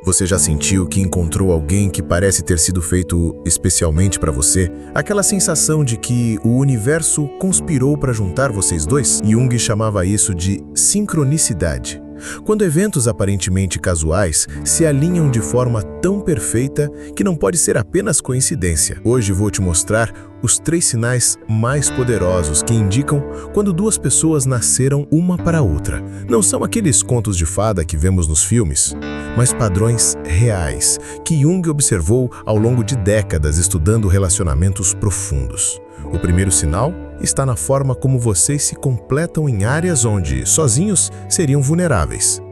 Você já sentiu que encontrou alguém que parece ter sido feito especialmente para você? Aquela sensação de que o universo conspirou para juntar vocês dois? Jung chamava isso de sincronicidade. Quando eventos aparentemente casuais se alinham de forma tão perfeita que não pode ser apenas coincidência. Hoje vou te mostrar os 3 sinais mais poderosos que indicam quando duas pessoas nasceram uma para a outra. Não são aqueles contos de fada que vemos nos filmes, mas padrões reais que Jung observou ao longo de décadas estudando relacionamentos profundos. O primeiro sinal está na forma como vocês se completam em áreas onde, sozinhos, seriam vulneráveis.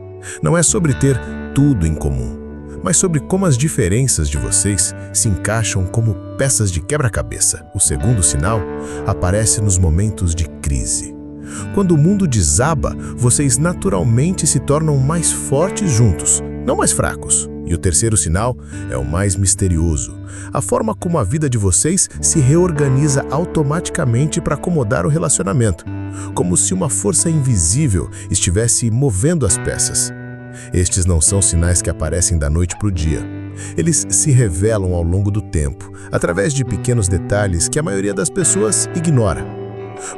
Não é sobre ter tudo em comum, mas sobre como as diferenças de vocês se encaixam como peças de quebra-cabeça. O segundo sinal aparece nos momentos de crise. Quando o mundo desaba, vocês naturalmente se tornam mais fortes juntos, não mais fracos. E o terceiro sinal é o mais misterioso. A forma como a vida de vocês se reorganiza automaticamente para acomodar o relacionamento, como se uma força invisível estivesse movendo as peças. Estes não são sinais que aparecem da noite para o dia. Eles se revelam ao longo do tempo, através de pequenos detalhes que a maioria das pessoas ignora.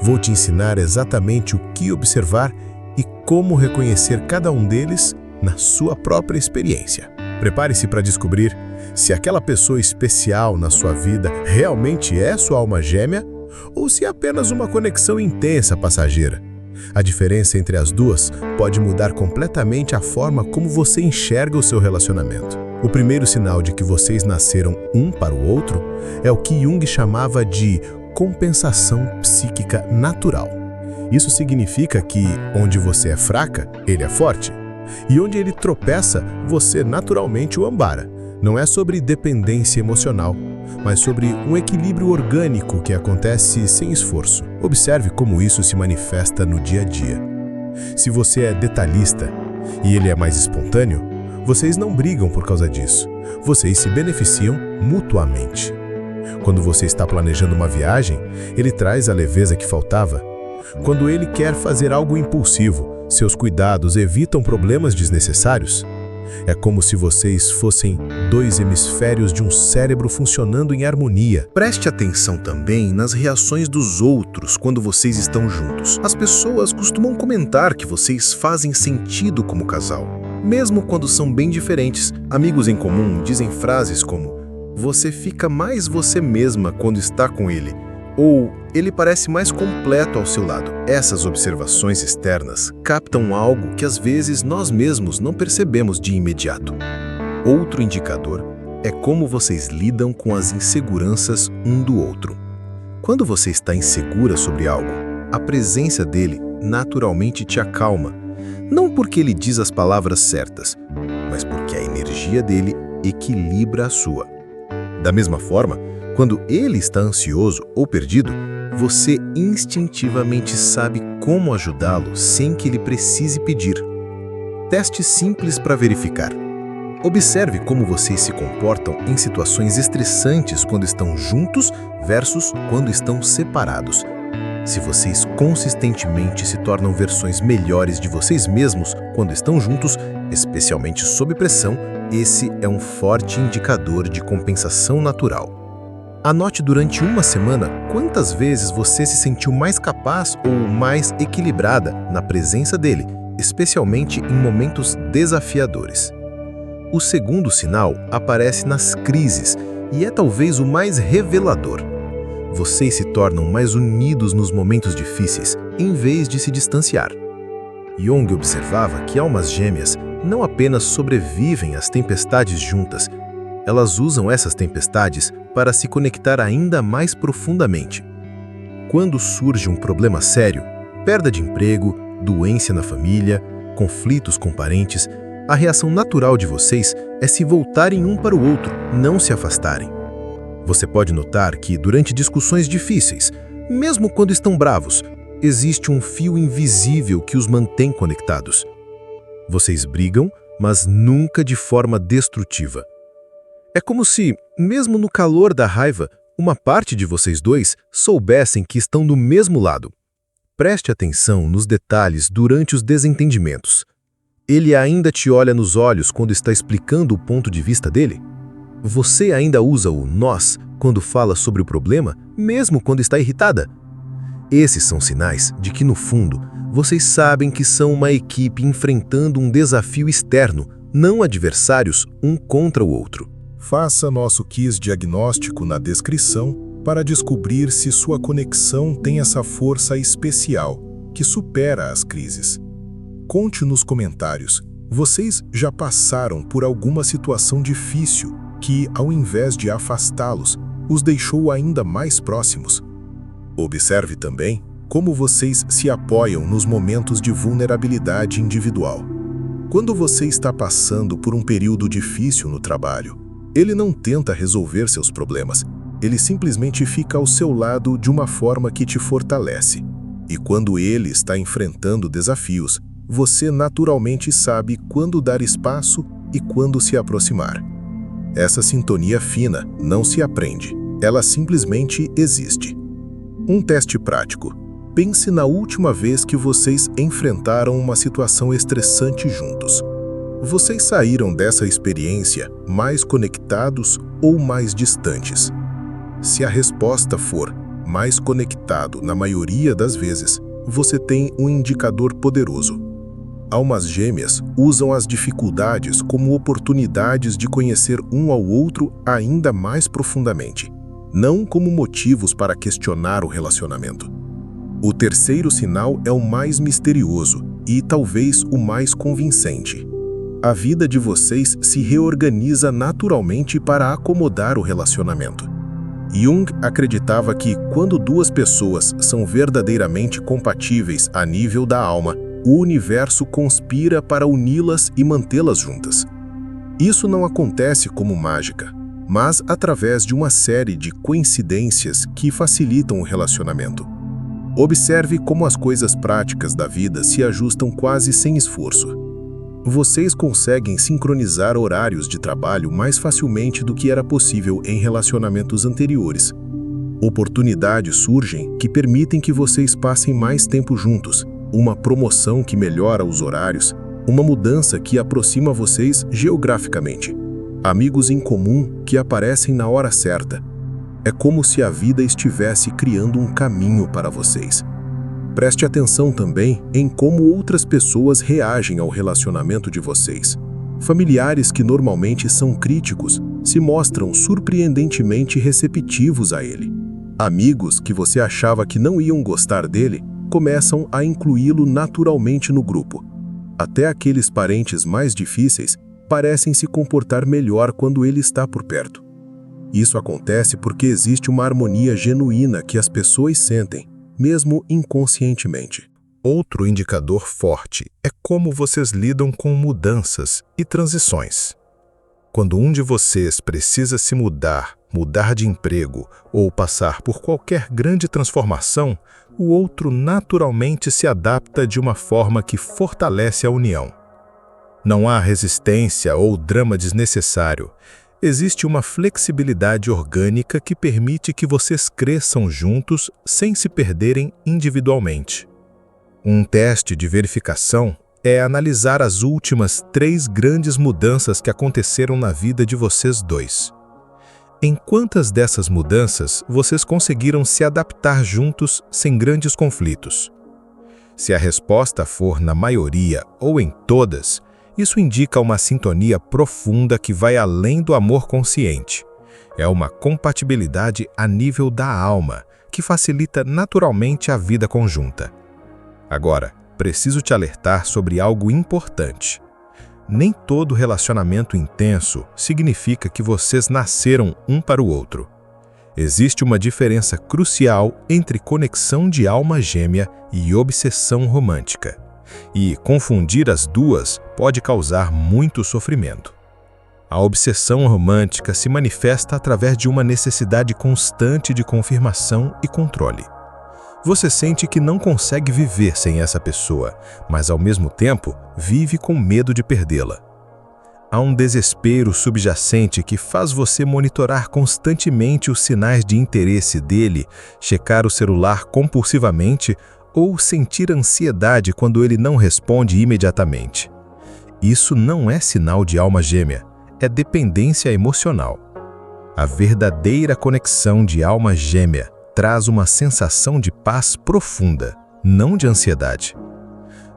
Vou te ensinar exatamente o que observar e como reconhecer cada um deles na sua própria experiência. Prepare-se para descobrir se aquela pessoa especial na sua vida realmente é sua alma gêmea ou se é apenas uma conexão intensa passageira. A diferença entre as duas pode mudar completamente a forma como você enxerga o seu relacionamento. O primeiro sinal de que vocês nasceram um para o outro é o que Jung chamava de compensação psíquica natural. Isso significa que, onde você é fraca, ele é forte. E onde ele tropeça, você naturalmente o ambara. Não é sobre dependência emocional, mas sobre um equilíbrio orgânico que acontece sem esforço. Observe como isso se manifesta no dia a dia. Se você é detalhista e ele é mais espontâneo, vocês não brigam por causa disso. Vocês se beneficiam mutuamente. Quando você está planejando uma viagem, ele traz a leveza que faltava. Quando ele quer fazer algo impulsivo, seus cuidados evitam problemas desnecessários. É como se vocês fossem 2 hemisférios de um cérebro funcionando em harmonia. Preste atenção também nas reações dos outros quando vocês estão juntos. As pessoas costumam comentar que vocês fazem sentido como casal, mesmo quando são bem diferentes. Amigos em comum dizem frases como: "Você fica mais você mesma quando está com ele", ou "ele parece mais completo ao seu lado". Essas observações externas captam algo que às vezes nós mesmos não percebemos de imediato. Outro indicador é como vocês lidam com as inseguranças um do outro. Quando você está insegura sobre algo, a presença dele naturalmente te acalma, não porque ele diz as palavras certas, mas porque a energia dele equilibra a sua. Da mesma forma, quando ele está ansioso ou perdido, você instintivamente sabe como ajudá-lo sem que ele precise pedir. Teste simples para verificar. Observe como vocês se comportam em situações estressantes quando estão juntos versus quando estão separados. Se vocês consistentemente se tornam versões melhores de vocês mesmos quando estão juntos, especialmente sob pressão, esse é um forte indicador de compensação natural. Anote durante uma semana quantas vezes você se sentiu mais capaz ou mais equilibrada na presença dele, especialmente em momentos desafiadores. O segundo sinal aparece nas crises e é talvez o mais revelador. Vocês se tornam mais unidos nos momentos difíceis, em vez de se distanciar. Jung observava que almas gêmeas não apenas sobrevivem às tempestades juntas, elas usam essas tempestades para se conectar ainda mais profundamente. Quando surge um problema sério, perda de emprego, doença na família, conflitos com parentes, a reação natural de vocês é se voltarem um para o outro, não se afastarem. Você pode notar que, durante discussões difíceis, mesmo quando estão bravos, existe um fio invisível que os mantém conectados. Vocês brigam, mas nunca de forma destrutiva. É como se, mesmo no calor da raiva, uma parte de vocês dois soubessem que estão do mesmo lado. Preste atenção nos detalhes durante os desentendimentos. Ele ainda te olha nos olhos quando está explicando o ponto de vista dele? Você ainda usa o nós quando fala sobre o problema, mesmo quando está irritada? Esses são sinais de que, no fundo, vocês sabem que são uma equipe enfrentando um desafio externo, não adversários um contra o outro. Faça nosso quiz diagnóstico na descrição para descobrir se sua conexão tem essa força especial que supera as crises. Conte nos comentários, vocês já passaram por alguma situação difícil que, ao invés de afastá-los, os deixou ainda mais próximos? Observe também como vocês se apoiam nos momentos de vulnerabilidade individual. Quando você está passando por um período difícil no trabalho, ele não tenta resolver seus problemas, ele simplesmente fica ao seu lado de uma forma que te fortalece. E quando ele está enfrentando desafios, você naturalmente sabe quando dar espaço e quando se aproximar. Essa sintonia fina não se aprende, ela simplesmente existe. Um teste prático. Pense na última vez que vocês enfrentaram uma situação estressante juntos. Vocês saíram dessa experiência mais conectados ou mais distantes? Se a resposta for mais conectado na maioria das vezes, você tem um indicador poderoso. Almas gêmeas usam as dificuldades como oportunidades de conhecer um ao outro ainda mais profundamente, não como motivos para questionar o relacionamento. O terceiro sinal é o mais misterioso e talvez o mais convincente. A vida de vocês se reorganiza naturalmente para acomodar o relacionamento. Jung acreditava que, quando duas pessoas são verdadeiramente compatíveis a nível da alma, o universo conspira para uni-las e mantê-las juntas. Isso não acontece como mágica, mas através de uma série de coincidências que facilitam o relacionamento. Observe como as coisas práticas da vida se ajustam quase sem esforço. Vocês conseguem sincronizar horários de trabalho mais facilmente do que era possível em relacionamentos anteriores. Oportunidades surgem que permitem que vocês passem mais tempo juntos, uma promoção que melhora os horários, uma mudança que aproxima vocês geograficamente, amigos em comum que aparecem na hora certa. É como se a vida estivesse criando um caminho para vocês. Preste atenção também em como outras pessoas reagem ao relacionamento de vocês. Familiares que normalmente são críticos se mostram surpreendentemente receptivos a ele. Amigos que você achava que não iam gostar dele começam a incluí-lo naturalmente no grupo. Até aqueles parentes mais difíceis parecem se comportar melhor quando ele está por perto. Isso acontece porque existe uma harmonia genuína que as pessoas sentem, mesmo inconscientemente. Outro indicador forte é como vocês lidam com mudanças e transições. Quando um de vocês precisa se mudar de emprego ou passar por qualquer grande transformação, o outro naturalmente se adapta de uma forma que fortalece a união. Não há resistência ou drama desnecessário. Existe uma flexibilidade orgânica que permite que vocês cresçam juntos sem se perderem individualmente. Um teste de verificação é analisar as últimas 3 grandes mudanças que aconteceram na vida de vocês dois. Em quantas dessas mudanças vocês conseguiram se adaptar juntos sem grandes conflitos? Se a resposta for na maioria ou em todas, isso indica uma sintonia profunda que vai além do amor consciente. É uma compatibilidade a nível da alma, que facilita naturalmente a vida conjunta. Agora, preciso te alertar sobre algo importante. Nem todo relacionamento intenso significa que vocês nasceram um para o outro. Existe uma diferença crucial entre conexão de alma gêmea e obsessão romântica. E confundir as duas pode causar muito sofrimento. A obsessão romântica se manifesta através de uma necessidade constante de confirmação e controle. Você sente que não consegue viver sem essa pessoa, mas ao mesmo tempo vive com medo de perdê-la. Há um desespero subjacente que faz você monitorar constantemente os sinais de interesse dele, checar o celular compulsivamente ou sentir ansiedade quando ele não responde imediatamente. Isso não é sinal de alma gêmea, é dependência emocional. A verdadeira conexão de alma gêmea traz uma sensação de paz profunda, não de ansiedade.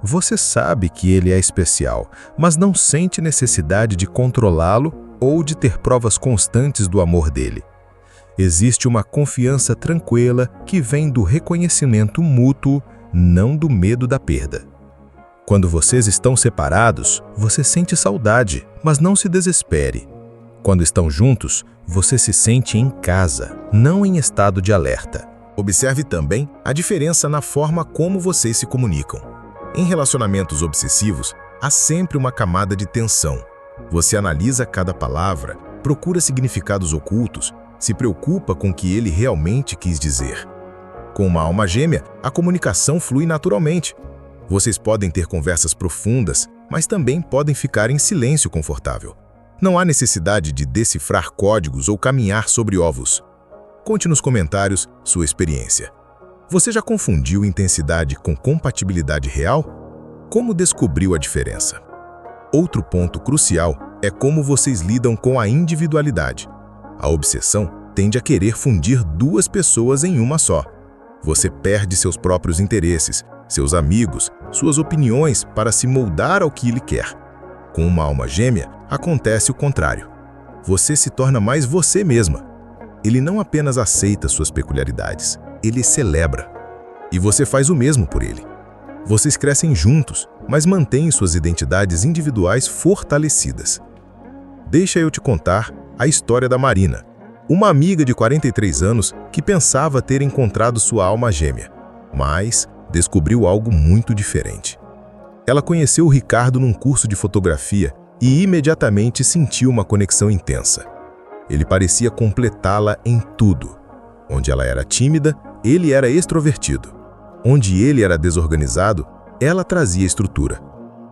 Você sabe que ele é especial, mas não sente necessidade de controlá-lo ou de ter provas constantes do amor dele. Existe uma confiança tranquila que vem do reconhecimento mútuo, não do medo da perda. Quando vocês estão separados, você sente saudade, mas não se desespere. Quando estão juntos, você se sente em casa, não em estado de alerta. Observe também a diferença na forma como vocês se comunicam. Em relacionamentos obsessivos, há sempre uma camada de tensão. Você analisa cada palavra, procura significados ocultos, se preocupa com o que ele realmente quis dizer. Com uma alma gêmea, a comunicação flui naturalmente. Vocês podem ter conversas profundas, mas também podem ficar em silêncio confortável. Não há necessidade de decifrar códigos ou caminhar sobre ovos. Conte nos comentários sua experiência. Você já confundiu intensidade com compatibilidade real? Como descobriu a diferença? Outro ponto crucial é como vocês lidam com a individualidade. A obsessão tende a querer fundir duas pessoas em uma só. Você perde seus próprios interesses, seus amigos, suas opiniões para se moldar ao que ele quer. Com uma alma gêmea, acontece o contrário. Você se torna mais você mesma. Ele não apenas aceita suas peculiaridades, ele celebra. E você faz o mesmo por ele. Vocês crescem juntos, mas mantêm suas identidades individuais fortalecidas. Deixa eu te contar a história da Marina, uma amiga de 43 anos que pensava ter encontrado sua alma gêmea, mas descobriu algo muito diferente. Ela conheceu o Ricardo num curso de fotografia e imediatamente sentiu uma conexão intensa. Ele parecia completá-la em tudo. Onde ela era tímida, ele era extrovertido. Onde ele era desorganizado, ela trazia estrutura.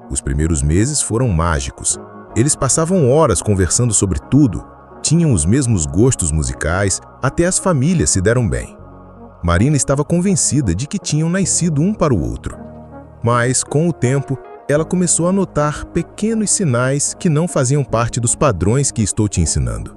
Os primeiros meses foram mágicos. Eles passavam horas conversando sobre tudo, tinham os mesmos gostos musicais, até as famílias se deram bem. Marina estava convencida de que tinham nascido um para o outro. Mas, com o tempo, ela começou a notar pequenos sinais que não faziam parte dos padrões que estou te ensinando.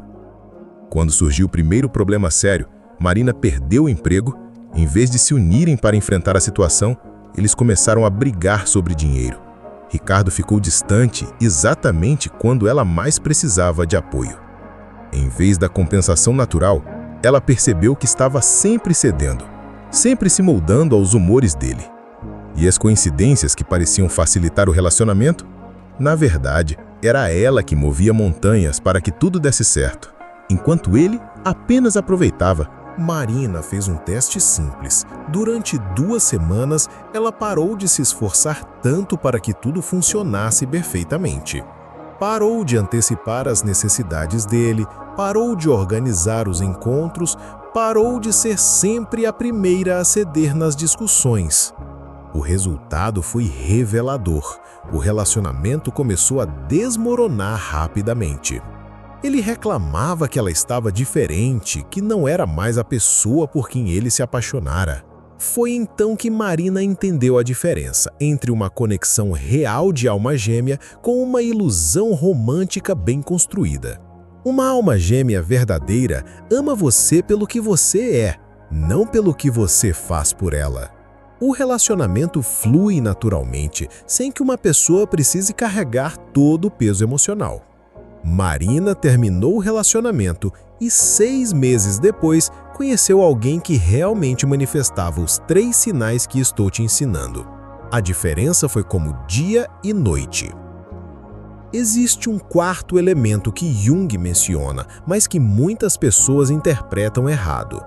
Quando surgiu o primeiro problema sério, Marina perdeu o emprego. Em vez de se unirem para enfrentar a situação, eles começaram a brigar sobre dinheiro. Ricardo ficou distante exatamente quando ela mais precisava de apoio. Em vez da compensação natural, ela percebeu que estava sempre cedendo, sempre se moldando aos humores dele. E as coincidências que pareciam facilitar o relacionamento? Na verdade, era ela que movia montanhas para que tudo desse certo, enquanto ele apenas aproveitava. Marina fez um teste simples. Durante 2 semanas, ela parou de se esforçar tanto para que tudo funcionasse perfeitamente. Parou de antecipar as necessidades dele, parou de organizar os encontros, parou de ser sempre a primeira a ceder nas discussões. O resultado foi revelador. O relacionamento começou a desmoronar rapidamente. Ele reclamava que ela estava diferente, que não era mais a pessoa por quem ele se apaixonara. Foi então que Marina entendeu a diferença entre uma conexão real de alma gêmea com uma ilusão romântica bem construída. Uma alma gêmea verdadeira ama você pelo que você é, não pelo que você faz por ela. O relacionamento flui naturalmente, sem que uma pessoa precise carregar todo o peso emocional. Marina terminou o relacionamento e 6 meses depois conheceu alguém que realmente manifestava os 3 sinais que estou te ensinando. A diferença foi como dia e noite. Existe um quarto elemento que Jung menciona, mas que muitas pessoas interpretam errado.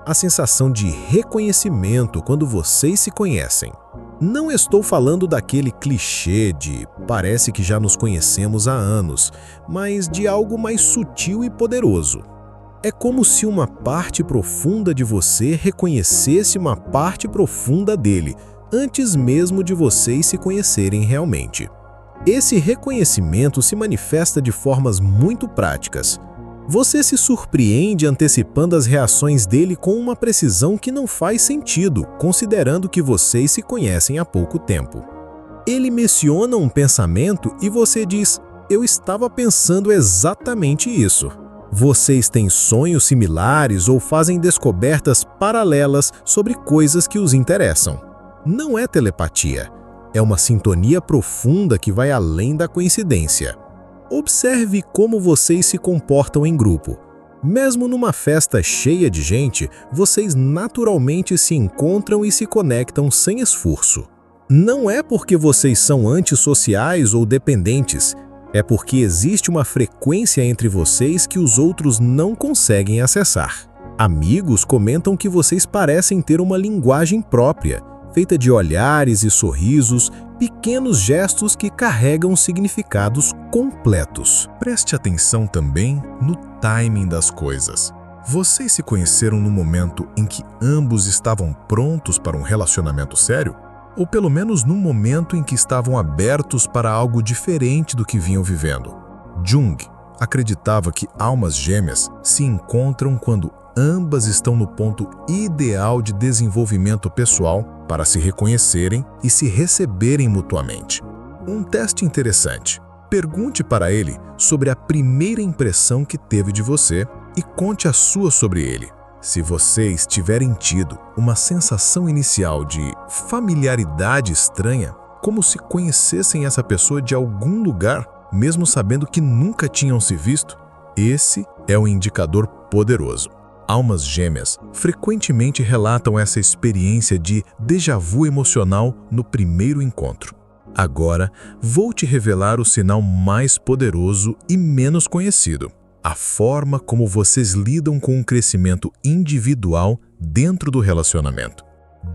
A sensação de reconhecimento quando vocês se conhecem. Não estou falando daquele clichê de parece que já nos conhecemos há anos, mas de algo mais sutil e poderoso. É como se uma parte profunda de você reconhecesse uma parte profunda dele, antes mesmo de vocês se conhecerem realmente. Esse reconhecimento se manifesta de formas muito práticas. Você se surpreende antecipando as reações dele com uma precisão que não faz sentido, considerando que vocês se conhecem há pouco tempo. Ele menciona um pensamento e você diz: eu estava pensando exatamente isso. Vocês têm sonhos similares ou fazem descobertas paralelas sobre coisas que os interessam. Não é telepatia, é uma sintonia profunda que vai além da coincidência. Observe como vocês se comportam em grupo. Mesmo numa festa cheia de gente, vocês naturalmente se encontram e se conectam sem esforço. Não é porque vocês são antissociais ou dependentes, é porque existe uma frequência entre vocês que os outros não conseguem acessar. Amigos comentam que vocês parecem ter uma linguagem própria, feita de olhares e sorrisos, pequenos gestos que carregam significados completos. Preste atenção também no timing das coisas. Vocês se conheceram no momento em que ambos estavam prontos para um relacionamento sério? Ou pelo menos num momento em que estavam abertos para algo diferente do que vinham vivendo? Jung acreditava que almas gêmeas se encontram quando ambas estão no ponto ideal de desenvolvimento pessoal para se reconhecerem e se receberem mutuamente. Um teste interessante. Pergunte para ele sobre a primeira impressão que teve de você e conte a sua sobre ele. Se vocês tiverem tido uma sensação inicial de familiaridade estranha, como se conhecessem essa pessoa de algum lugar, mesmo sabendo que nunca tinham se visto, esse é um indicador poderoso. Almas gêmeas frequentemente relatam essa experiência de déjà vu emocional no primeiro encontro. Agora, vou te revelar o sinal mais poderoso e menos conhecido: a forma como vocês lidam com o crescimento individual dentro do relacionamento.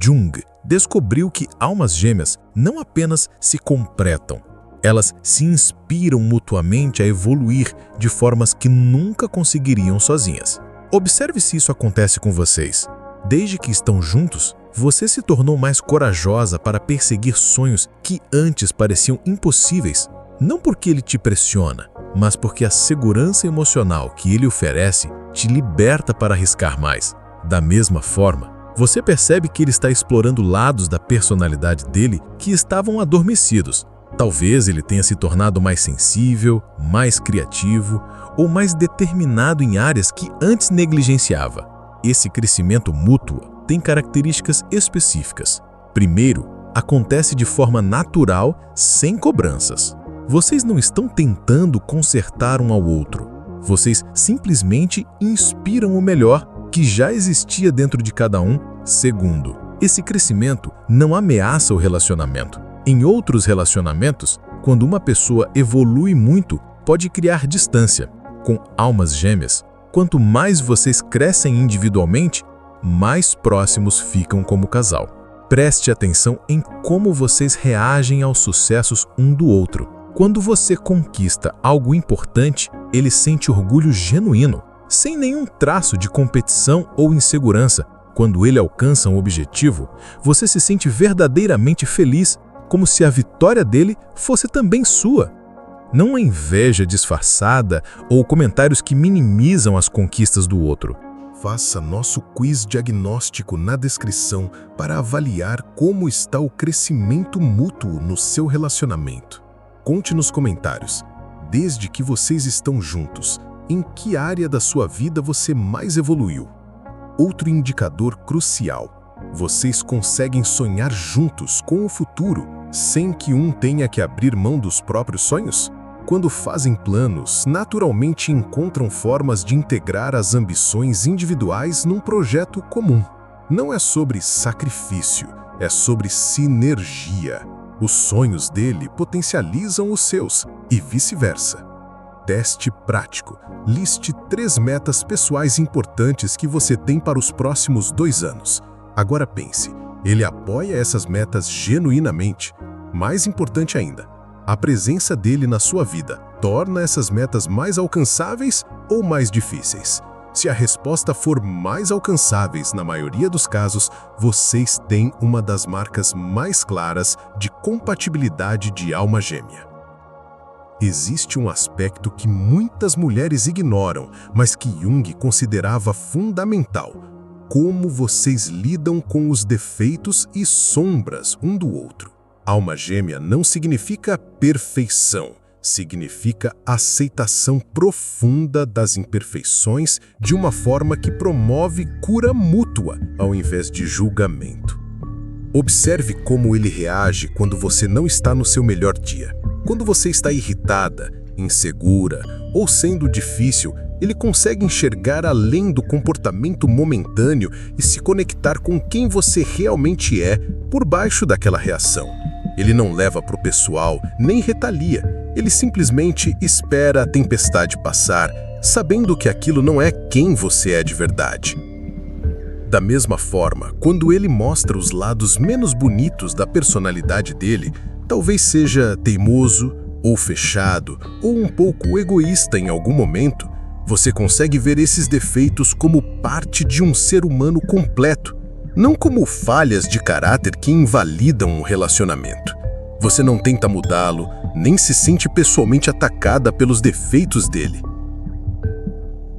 Jung descobriu que almas gêmeas não apenas se completam, elas se inspiram mutuamente a evoluir de formas que nunca conseguiriam sozinhas. Observe se isso acontece com vocês. Desde que estão juntos, você se tornou mais corajosa para perseguir sonhos que antes pareciam impossíveis. Não porque ele te pressiona, mas porque a segurança emocional que ele oferece te liberta para arriscar mais. Da mesma forma, você percebe que ele está explorando lados da personalidade dele que estavam adormecidos. Talvez ele tenha se tornado mais sensível, mais criativo ou mais determinado em áreas que antes negligenciava. Esse crescimento mútuo tem características específicas. Primeiro, acontece de forma natural, sem cobranças. Vocês não estão tentando consertar um ao outro. Vocês simplesmente inspiram o melhor que já existia dentro de cada um. Segundo, esse crescimento não ameaça o relacionamento. Em outros relacionamentos, quando uma pessoa evolui muito, pode criar distância. Com almas gêmeas, quanto mais vocês crescem individualmente, mais próximos ficam como casal. Preste atenção em como vocês reagem aos sucessos um do outro. Quando você conquista algo importante, ele sente orgulho genuíno, sem nenhum traço de competição ou insegurança. Quando ele alcança um objetivo, você se sente verdadeiramente feliz, como se a vitória dele fosse também sua. Não há inveja disfarçada ou comentários que minimizam as conquistas do outro. Faça nosso quiz diagnóstico na descrição para avaliar como está o crescimento mútuo no seu relacionamento. Conte nos comentários, desde que vocês estão juntos, em que área da sua vida você mais evoluiu. Outro indicador crucial: vocês conseguem sonhar juntos com o futuro, sem que um tenha que abrir mão dos próprios sonhos? Quando fazem planos, naturalmente encontram formas de integrar as ambições individuais num projeto comum. Não é sobre sacrifício, é sobre sinergia. Os sonhos dele potencializam os seus e vice-versa. Teste prático. Liste 3 metas pessoais importantes que você tem para os próximos 2 anos. Agora pense, ele apoia essas metas genuinamente? Mais importante ainda, a presença dele na sua vida torna essas metas mais alcançáveis ou mais difíceis? Se a resposta for mais alcançáveis na maioria dos casos, vocês têm uma das marcas mais claras de compatibilidade de alma gêmea. Existe um aspecto que muitas mulheres ignoram, mas que Jung considerava fundamental: como vocês lidam com os defeitos e sombras um do outro. Alma gêmea não significa perfeição, significa aceitação profunda das imperfeições de uma forma que promove cura mútua ao invés de julgamento. Observe como ele reage quando você não está no seu melhor dia. Quando você está irritada, insegura ou sendo difícil, ele consegue enxergar além do comportamento momentâneo e se conectar com quem você realmente é por baixo daquela reação. Ele não leva para o pessoal, nem retalia. Ele simplesmente espera a tempestade passar, sabendo que aquilo não é quem você é de verdade. Da mesma forma, quando ele mostra os lados menos bonitos da personalidade dele, talvez seja teimoso, ou fechado, ou um pouco egoísta em algum momento, você consegue ver esses defeitos como parte de um ser humano completo, não como falhas de caráter que invalidam um relacionamento. Você não tenta mudá-lo, nem se sente pessoalmente atacada pelos defeitos dele.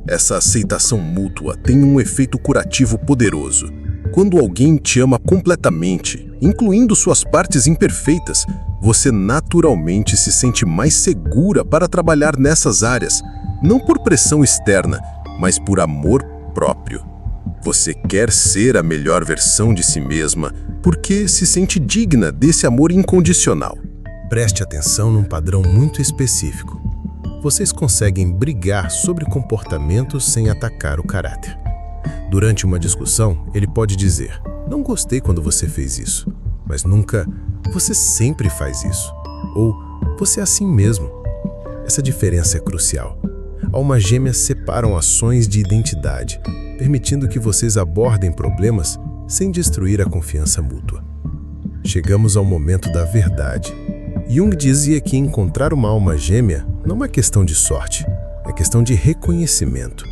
Essa aceitação mútua tem um efeito curativo poderoso. Quando alguém te ama completamente, incluindo suas partes imperfeitas, você naturalmente se sente mais segura para trabalhar nessas áreas, não por pressão externa, mas por amor próprio. Você quer ser a melhor versão de si mesma porque se sente digna desse amor incondicional. Preste atenção num padrão muito específico. Vocês conseguem brigar sobre comportamentos sem atacar o caráter. Durante uma discussão, ele pode dizer: "Não gostei quando você fez isso", mas nunca "você sempre faz isso", ou "você é assim mesmo". Essa diferença é crucial. Almas gêmeas separam ações de identidade, permitindo que vocês abordem problemas sem destruir a confiança mútua. Chegamos ao momento da verdade. Jung dizia que encontrar uma alma gêmea não é questão de sorte, é questão de reconhecimento.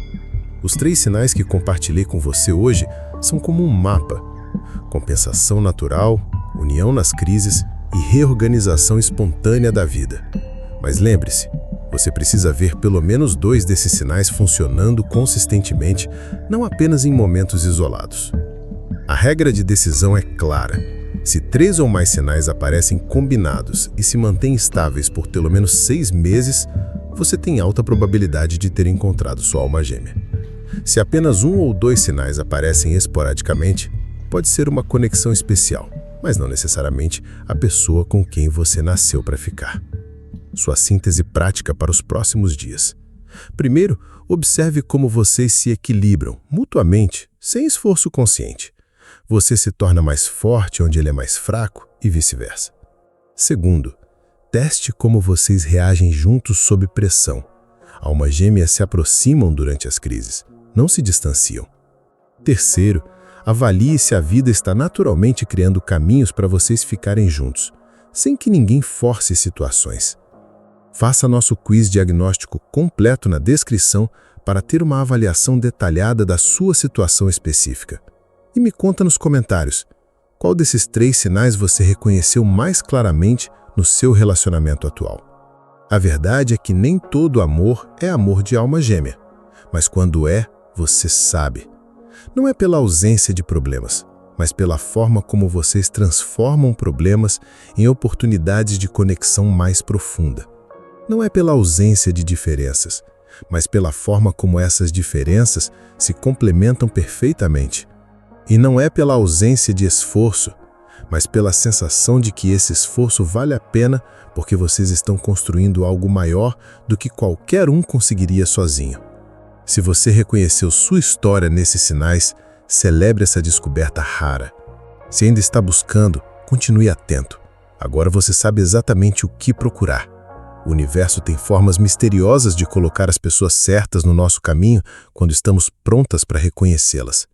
Os 3 sinais que compartilhei com você hoje são como um mapa: compensação natural, união nas crises e reorganização espontânea da vida. Mas lembre-se, você precisa ver pelo menos 2 desses sinais funcionando consistentemente, não apenas em momentos isolados. A regra de decisão é clara. Se 3 ou mais sinais aparecem combinados e se mantêm estáveis por pelo menos 6 meses, você tem alta probabilidade de ter encontrado sua alma gêmea. Se apenas 1 ou 2 sinais aparecem esporadicamente, pode ser uma conexão especial, mas não necessariamente a pessoa com quem você nasceu para ficar. Sua síntese prática para os próximos dias. Primeiro, observe como vocês se equilibram mutuamente, sem esforço consciente. Você se torna mais forte onde ele é mais fraco e vice-versa. Segundo, teste como vocês reagem juntos sob pressão. Almas gêmeas se aproximam durante as crises, não se distanciam. Terceiro, avalie se a vida está naturalmente criando caminhos para vocês ficarem juntos, sem que ninguém force situações. Faça nosso quiz diagnóstico completo na descrição para ter uma avaliação detalhada da sua situação específica. E me conta nos comentários, qual desses 3 sinais você reconheceu mais claramente no seu relacionamento atual. A verdade é que nem todo amor é amor de alma gêmea, mas quando é, você sabe. Não é pela ausência de problemas, mas pela forma como vocês transformam problemas em oportunidades de conexão mais profunda. Não é pela ausência de diferenças, mas pela forma como essas diferenças se complementam perfeitamente. E não é pela ausência de esforço, mas pela sensação de que esse esforço vale a pena porque vocês estão construindo algo maior do que qualquer um conseguiria sozinho. Se você reconheceu sua história nesses sinais, celebre essa descoberta rara. Se ainda está buscando, continue atento. Agora você sabe exatamente o que procurar. O universo tem formas misteriosas de colocar as pessoas certas no nosso caminho quando estamos prontas para reconhecê-las.